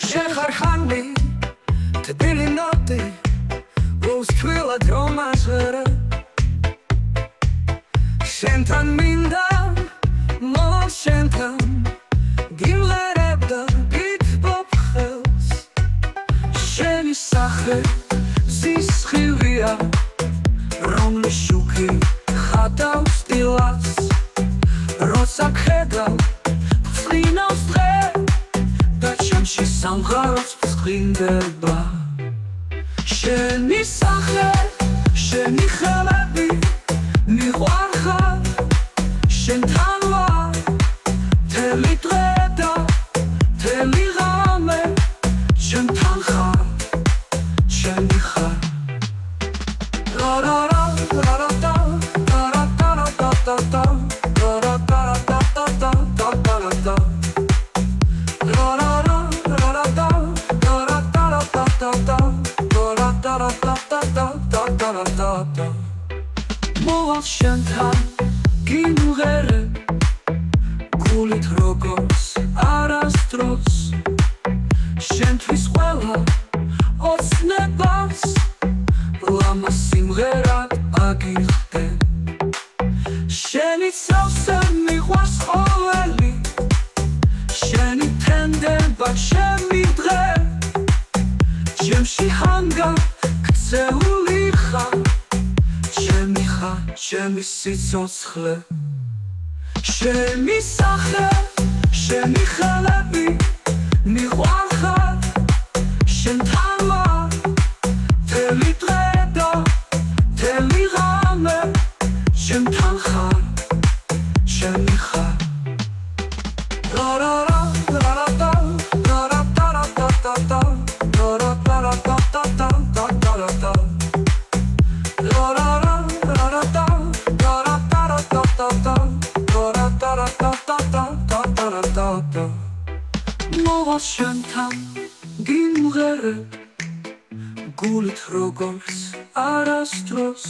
შეხარხანი თბილი ნოტი უსქვილად რომ აღერე შენთან მინდა მოვალ შენთან გიმლერებდა გითბობ ხელს შენი სახე სისხლია რომლის შუქი ხატავს დილას როცა ხედავ წინავს დღე და ჩემში სამღაროს ფსხინდება შენი სახე შენი ხელები მიყვარხარ შენთან ვარ მთელი დღე და მთელი ღამე შენთან ხარ შენი ხარ მოვალ შენთან გიმღერე გულით როგორც არასდროს შენთვის ყველა ოცნებას ლამაზ სიმღერად აგიხდე შენი სავსე მიყვარს ყოველი შენი თენდება ჩემი დღე ჩემში ჰანგავ ქცეული ხარ ჩემი ხარ ჩემი სიცოცხლე შენი სახე შენი ხელები მიყვარხარ შენთან ვარ მთელი დღე და მთელი ღამე შენთან ხარ შენი ხარ მოვალ შენთან გიმღერე გულით როგორც არასდროს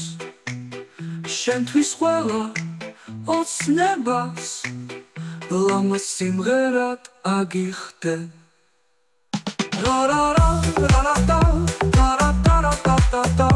შენთვის ყველა ოცნებას ლამაზ სიმღერად აგიხდე ra ra ra ra ra ra ra ra ra ra ra